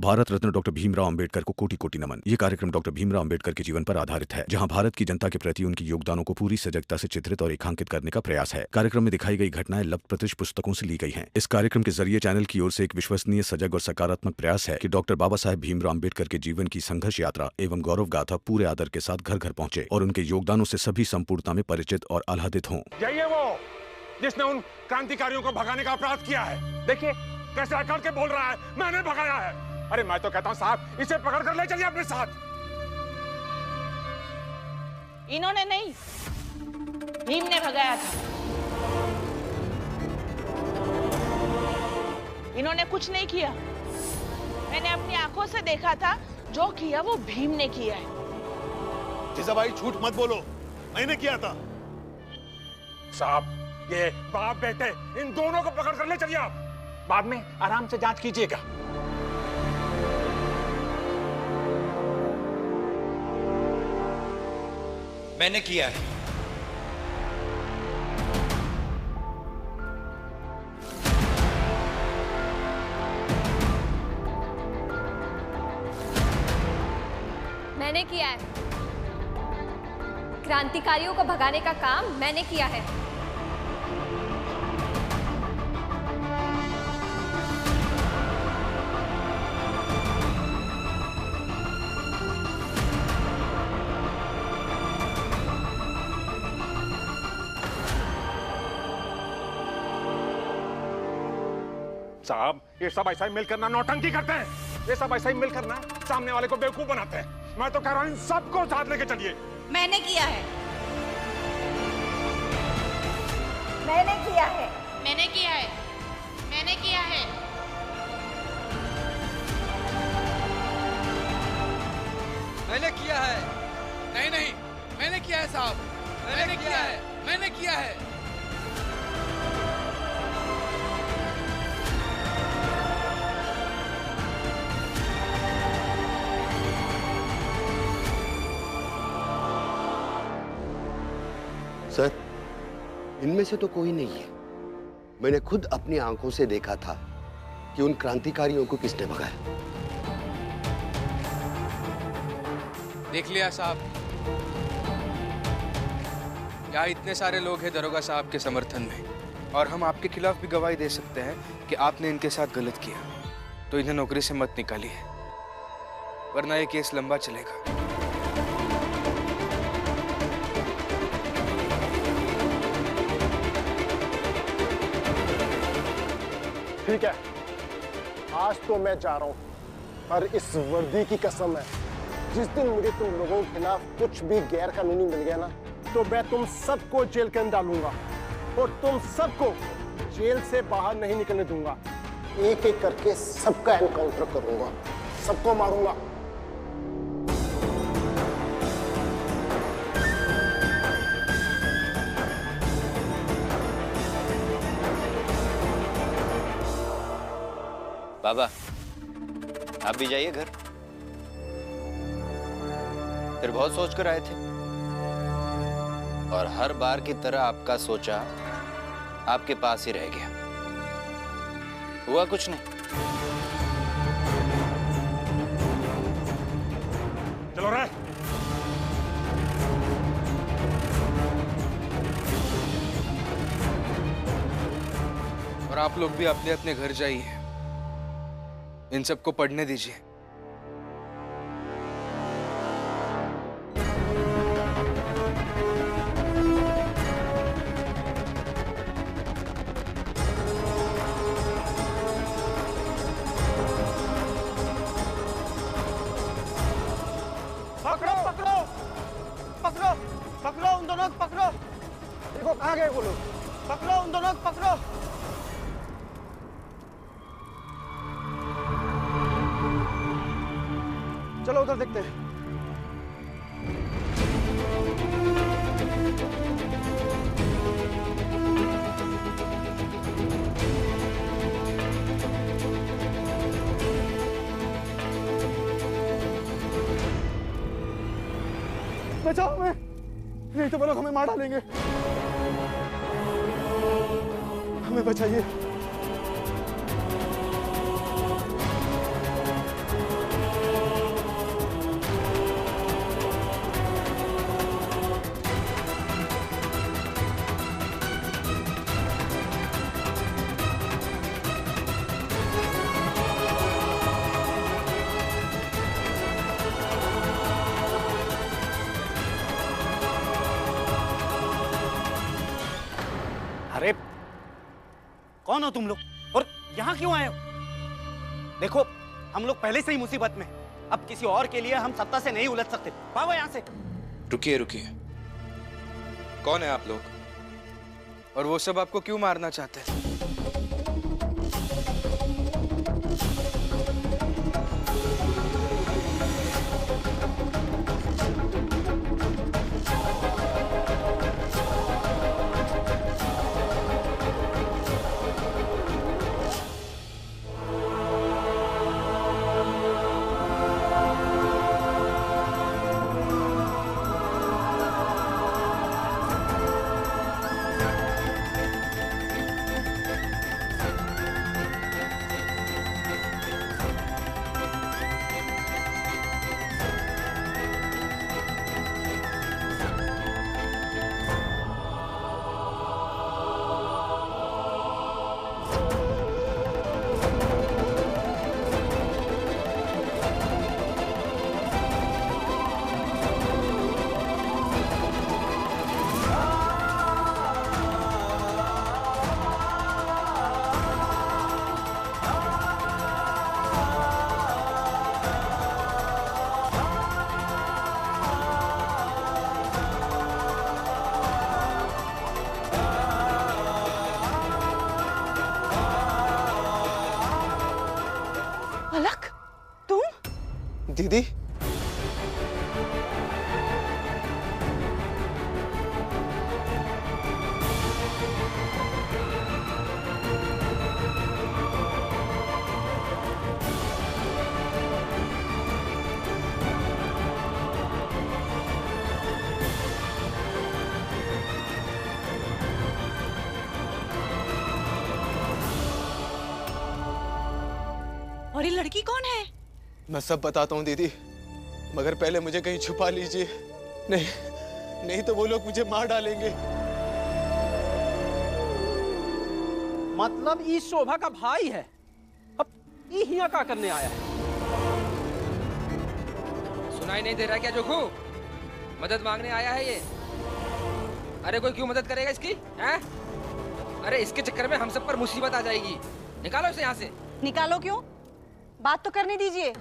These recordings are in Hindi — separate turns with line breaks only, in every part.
भारत रत्न डॉक्टर भीमराव अंबेडकर को कोटि कोटि नमन। ये कार्यक्रम डॉक्टर भीमराव अंबेडकर के जीवन पर आधारित है, जहां भारत की जनता के प्रति उनके योगदानों को पूरी सजगता से चित्रित और रेखांकित करने का प्रयास है। कार्यक्रम में दिखाई गई घटनाएं लब्ध पुस्तकों से ली गई हैं। इस कार्यक्रम के जरिए चैनल की ओर से एक विश्वसनीय, सजग और सकारात्मक प्रयास है कि डॉक्टर बाबा साहेब भीमराव अंबेडकर के जीवन की संघर्ष यात्रा एवं गौरव गाथा पूरे आदर के साथ घर घर पहुंचे और उनके योगदानों से सभी संपूर्णता में परिचित और आह्लादित हों।
यही है वो जिसने उन क्रांतिकारियों को भगाने का अपराध किया है। देखिए कैसे अकड़ के बोल रहा है, मैंने भगाया है। अरे मैं तो कहता हूं साहब, इसे पकड़ कर ले चलिए अपने साथ।
इन्होंने नहीं, भीम ने भगाया था। इन्होंने कुछ नहीं किया, मैंने अपनी आंखों से देखा था। जो किया वो भीम ने किया है।
जीजाबाई झूठ मत बोलो, मैंने किया था।
साहब ये बाप बेटे इन दोनों को पकड़ कर ले चलिए आप। बाद में आराम से जांच कीजिएगा।
मैंने किया है।
मैंने किया है। क्रांतिकारियों को भगाने का काम मैंने किया है।
साहब ये सब ऐसा ही मिलकर ना नौटंकी करते हैं। ये सब ऐसा ही मिलकर ना सामने वाले को बेवकूफ बनाते हैं। मैं तो कह रहा हूं इन सबको साथ लेके चलिए।
मैंने किया है।
मैंने किया है।
मैंने किया है। मैंने किया है।
मैंने किया है। नहीं नहीं, मैंने किया है साहब। मैंने किया है। मैंने किया है।
सर, इनमें से तो कोई नहीं है। मैंने खुद अपनी आंखों से देखा था कि उन क्रांतिकारियों को किसने भगाया।
देख लिया साहब, यहाँ इतने सारे लोग हैं दरोगा साहब के समर्थन में, और हम आपके खिलाफ भी गवाही दे सकते हैं कि आपने इनके साथ गलत किया। तो इन्हें नौकरी से मत निकालिए, वरना ये केस लंबा चलेगा।
ठीक है, आज तो मैं जा रहा हूं, पर इस वर्दी की कसम है, जिस दिन मुझे तुम लोगों के खिलाफ कुछ भी गैर कानूनी मिल गया ना, तो मैं तुम सबको जेल के अंदर डालूंगा और तुम सबको जेल से बाहर नहीं निकलने दूंगा। एक एक करके सबका एनकाउंटर करूंगा, सबको मारूंगा।
बाबा आप भी जाइए घर। फिर बहुत सोच कर आए थे, और हर बार की तरह आपका सोचा आपके पास ही रह गया। हुआ कुछ नहीं।
चलो रे।
और आप लोग भी अपने अपने घर जाइए, इन सबको पढ़ने दीजिए।
पकड़ो पकड़ो पकड़ो पकड़ो उन दोनों को पकड़ो। देखो कहाँ गए वो लोग। पकड़ो उन दोनों को पकड़ो। चलो उधर देखते हैं। बचाओ हमें, नहीं तो वो लोग हमें मार डालेंगे। हमें बचाइए।
कौन हो तुम लोग और यहाँ क्यों आए हो? देखो हम लोग पहले से ही मुसीबत में, अब किसी और के लिए हम सत्ता से नहीं उलझ सकते। भागो यहाँ से।
रुकिए रुकिए, कौन है आप लोग और वो सब आपको क्यों मारना चाहते हैं?
अलक, तुम?
दीदी,
और ये लड़की कौन है?
मैं सब बताता हूँ दीदी, मगर पहले मुझे कहीं छुपा लीजिए। नहीं नहीं तो वो लोग मुझे मार डालेंगे।
मतलब ये शोभा का भाई है, अब ये यहाँ क्या करने आया है?
सुनाई नहीं दे रहा क्या जोखू? मदद मांगने आया है ये। अरे कोई क्यों मदद करेगा इसकी? हैं? अरे इसके चक्कर में हम सब पर मुसीबत आ जाएगी। निकालो इसे यहाँ से।
निकालो क्यों? बात तो करने दीजिए।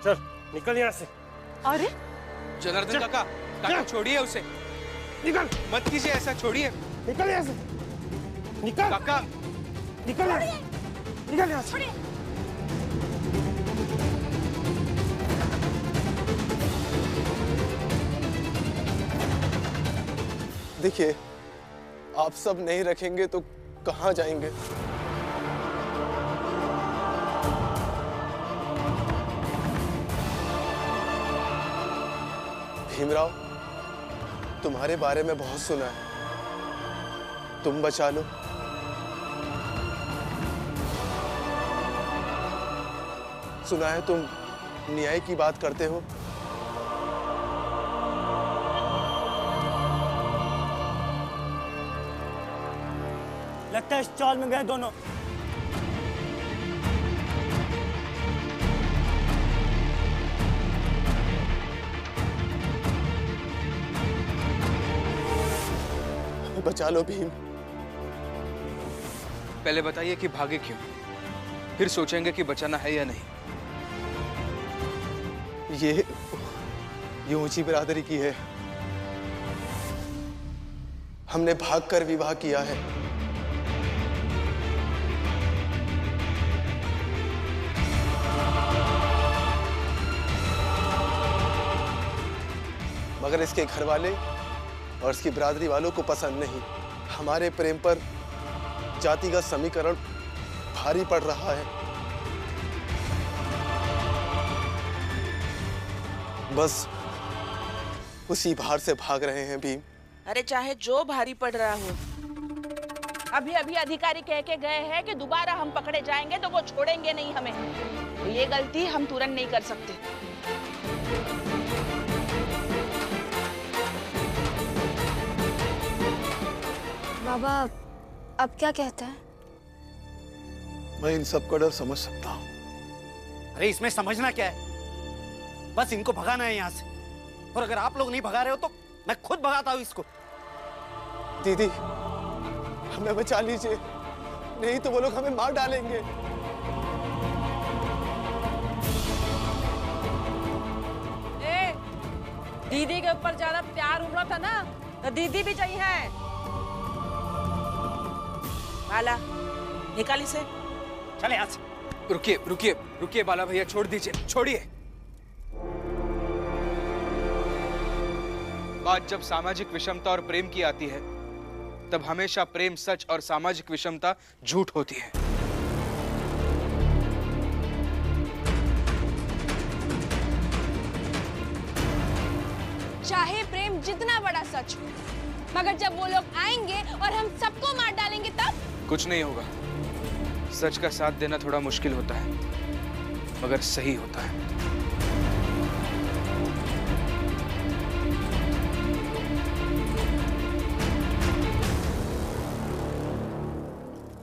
चल निकल यहाँ से।
अरे
जनार्दन काका, काका छोड़िए उसे।
निकल,
मत कीजिए ऐसा, छोड़िए।
निकल यहाँ से, निकल
काका,
निकल यहाँ से, निकल यहाँ से।
देखिए, आप सब नहीं रखेंगे तो कहाँ जाएंगे? भीमराव, तुम्हारे बारे में बहुत सुना है, तुम बचा लो। सुना है तुम न्याय की बात करते हो।
लगता है इस चाल में गए दोनों।
बचा लो भीम। पहले बताइए कि भागे क्यों, फिर सोचेंगे कि बचाना है या नहीं। ये ऊंची बिरादरी की है। हमने भागकर विवाह किया है। मगर इसके घर वाले और इसकी बिरादरी वालों को पसंद नहीं। हमारे प्रेम पर जातिगत समीकरण भारी पड़ रहा है। बस उसी भार से भाग रहे हैं भीम।
अरे चाहे जो भारी पड़ रहा हो, अभी अभी अधिकारी कह के गए हैं कि दोबारा हम पकड़े जाएंगे तो वो छोड़ेंगे नहीं हमें। तो ये गलती हम तुरंत नहीं कर सकते।
बाबा अब क्या कहते हैं?
मैं इन सब का डर समझ सकता हूँ।
अरे इसमें समझना क्या है? बस इनको भगाना है यहाँ से। और अगर आप लोग नहीं भगा रहे हो तो मैं खुद भगाता हूँ इसको।
दीदी, हमें बचा लीजिए, नहीं तो वो लोग हमें मार डालेंगे।
दीदी के ऊपर ज्यादा प्यार उमड़ा था ना, तो दीदी भी चाहिए।
बाला, निकाल इसे।
चले यहाँ से।
रुकिए रुकिए रुकिए बाला भैया, छोड़ दीजिए, छोड़िए। बात जब सामाजिक विषमता और प्रेम की आती है, तब हमेशा प्रेम सच और सामाजिक विषमता झूठ होती है।
चाहे प्रेम जितना बड़ा सच हो, मगर जब वो लोग आएंगे और हम सबको मार डालेंगे तब
कुछ नहीं होगा। सच का साथ देना थोड़ा मुश्किल होता है, मगर सही होता है।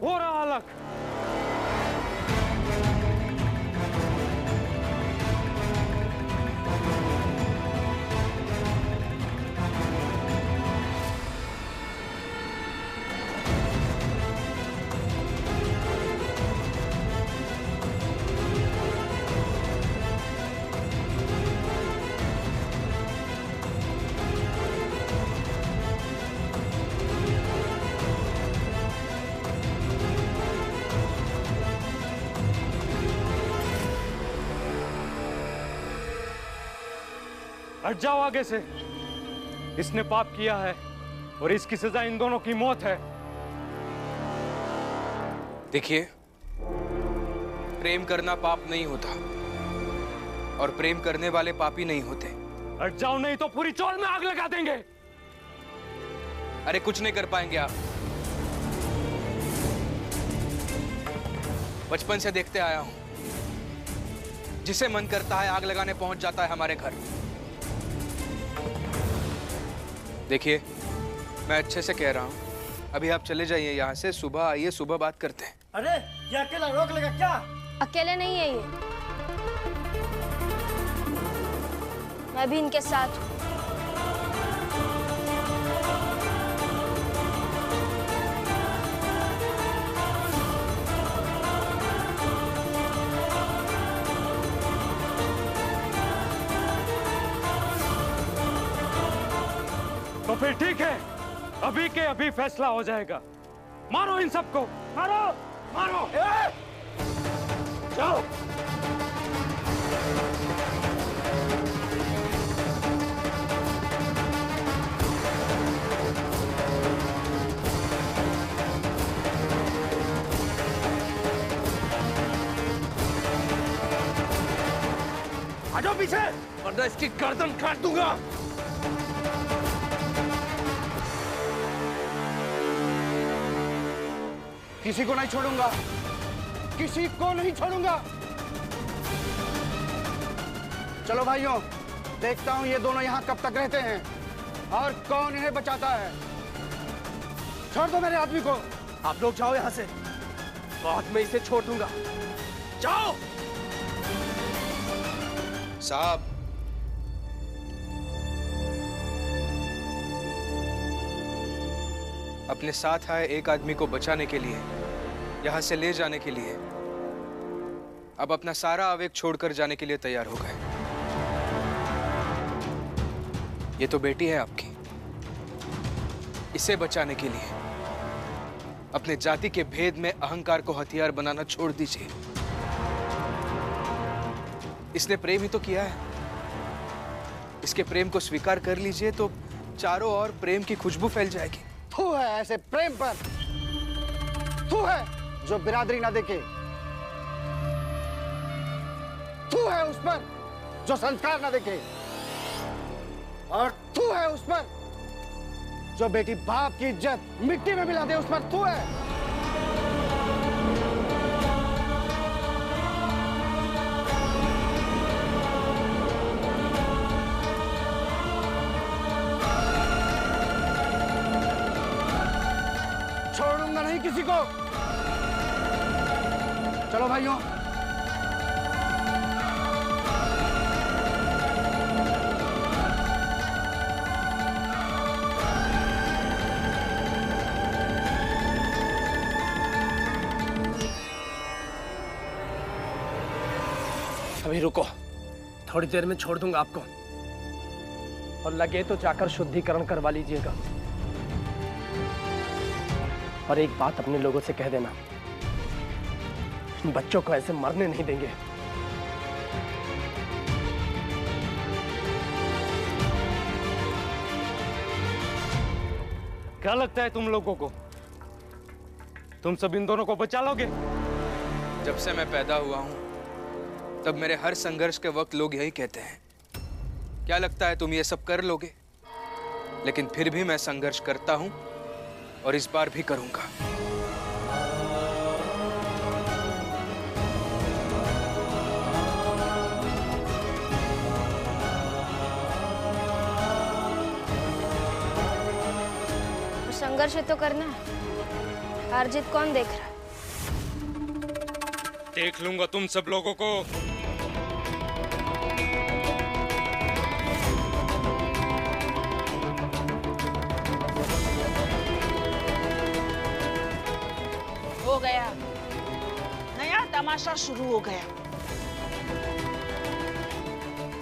हो रहा अलग। हट जाओ आगे से। इसने पाप किया है और इसकी सजा इन दोनों की मौत है।
देखिए, प्रेम करना पाप नहीं होता और प्रेम करने वाले पापी नहीं होते।
हट जाओ, नहीं तो पूरी चौल में आग लगा देंगे।
अरे कुछ नहीं कर पाएंगे आप। बचपन से देखते आया हूं, जिसे मन करता है आग लगाने पहुंच जाता है हमारे घर। देखिए, मैं अच्छे से कह रहा हूं, अभी आप चले जाइए यहाँ से। सुबह आइए, सुबह बात करते हैं।
अरे ये अकेला रोक लेगा क्या?
अकेले नहीं है ये, मैं भी इनके साथ हूँ।
तो फिर ठीक है, अभी के अभी फैसला हो जाएगा। मारो इन सबको, मारो मारो। जाओ। आ जाओ पीछे, वरना इसकी गर्दन काट दूंगा।
किसी को नहीं छोड़ूंगा, किसी को नहीं छोड़ूंगा। चलो भाइयों, देखता हूं ये दोनों यहां कब तक रहते हैं और कौन इन्हें बचाता है। छोड़ दो मेरे आदमी को।
आप लोग जाओ यहाँ से, बाद में इसे छोड़ दूंगा। जाओ।
साहब, अपने साथ आए एक आदमी को बचाने के लिए, यहां से ले जाने के लिए, अब अपना सारा आवेग छोड़कर जाने के लिए तैयार हो गए। ये तो बेटी है आपकी, इसे बचाने के लिए अपने जाति के भेद में अहंकार को हथियार बनाना छोड़ दीजिए। इसने प्रेम ही तो किया है, इसके प्रेम को स्वीकार कर लीजिए तो चारों ओर प्रेम की खुशबू फैल जाएगी।
थू है ऐसे प्रेम पर, थू है जो बिरादरी ना देखे, थू है उस पर जो संस्कार ना देखे, और थू है उस पर जो बेटी बाप की इज्जत मिट्टी में मिला दे, उस पर थू है। छोड़ूंगा नहीं किसी को। चलो भाइयों,
अभी रुको, थोड़ी देर में छोड़ दूंगा आपको, और लगे तो जाकर शुद्धिकरण करवा लीजिएगा। और एक बात अपने लोगों से कह देना, बच्चों को ऐसे मरने नहीं देंगे।
क्या लगता है तुम लोगों को, तुम सब इन दोनों को बचा लोगे?
जब से मैं पैदा हुआ हूं तब मेरे हर संघर्ष के वक्त लोग यही कहते हैं, क्या लगता है तुम ये सब कर लोगे? लेकिन फिर भी मैं संघर्ष करता हूं और इस बार भी करूंगा।
संघर्ष तो करना है, हार जीत कौन देख रहा है?
देख लूंगा तुम सब लोगों को।
हो गया, नया तमाशा शुरू हो गया।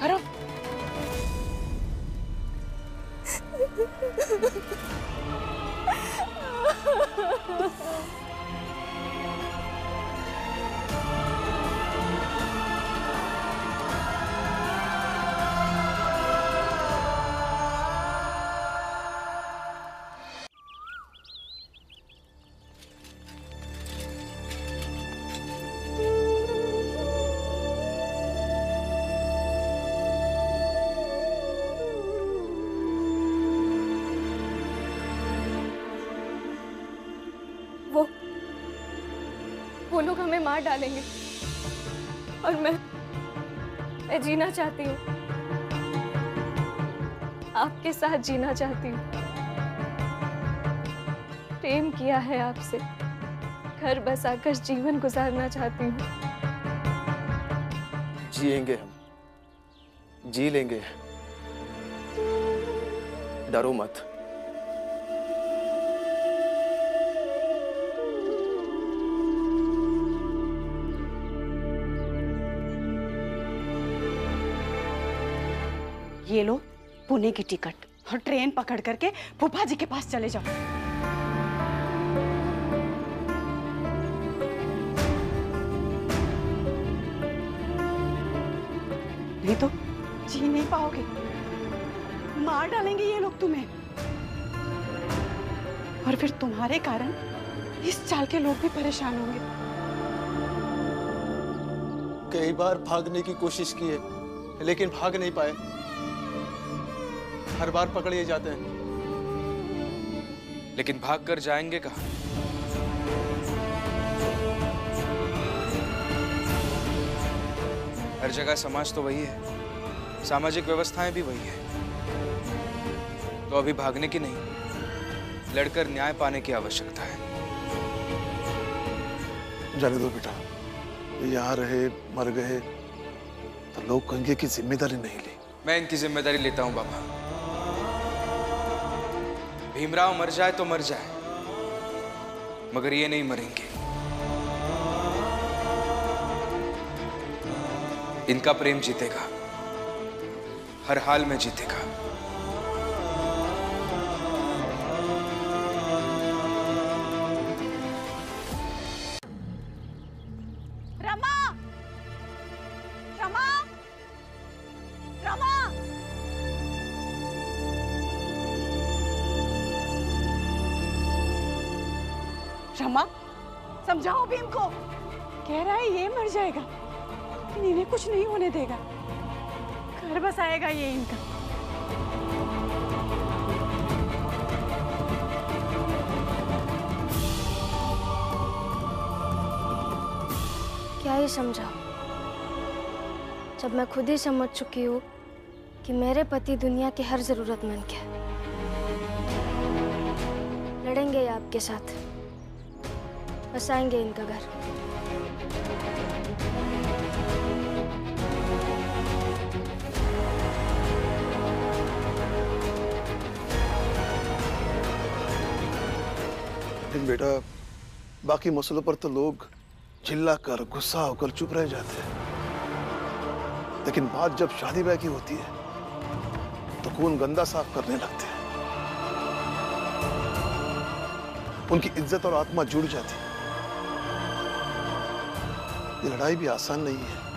करो।
वो लोग हमें मार डालेंगे और मैं जीना चाहती हूँ, आपके साथ जीना चाहती हूँ। प्रेम किया है आपसे, घर बसाकर जीवन गुजारना चाहती हूँ।
जिएंगे हम, जी लेंगे, डरो मत।
ये लो पुणे की टिकट और ट्रेन पकड़ करके फूफा जी के पास चले जाओ। नहीं तो जी नहीं पाओगे, मार डालेंगे ये लोग तुम्हें, और फिर तुम्हारे कारण इस चाल के लोग भी परेशान होंगे।
कई बार भागने की कोशिश की है, लेकिन भाग नहीं पाए, हर बार पकड़े जाते हैं।
लेकिन भाग कर जाएंगे कहाँ? हर जगह समाज तो वही है, सामाजिक व्यवस्थाएं भी वही है। तो अभी भागने की नहीं, लड़कर न्याय पाने की आवश्यकता है।
जाने दो बेटा, यहाँ रहे मर गए तो लोग कहेंगे कि जिम्मेदारी नहीं ली।
मैं इनकी जिम्मेदारी लेता हूं बाबा। भीमराव मर जाए तो मर जाए, मगर ये नहीं मरेंगे। इनका प्रेम जीतेगा, हर हाल में जीतेगा।
रमा, रमा, रमा। रमा, समझाओ भीम को, कह रहा है ये मर जाएगा, इन्हें कुछ नहीं होने देगा, घर बसाएगा ये इनका।
क्या ही समझाओ, जब मैं खुद ही समझ चुकी हूँ कि मेरे पति दुनिया के हर जरूरतमंद के हैं। लड़ेंगे ये आपके साथ, बसाएंगे इनका घर।
लेकिन बेटा, बाकी मसलों पर तो लोग चिल्ला कर गुस्सा होकर चुप रह जाते हैं। लेकिन बात जब शादी ब्याह की होती है तो खून गंदा साफ करने लगते हैं। उनकी इज्जत और आत्मा जुड़ जाती है। ये लड़ाई भी आसान नहीं है।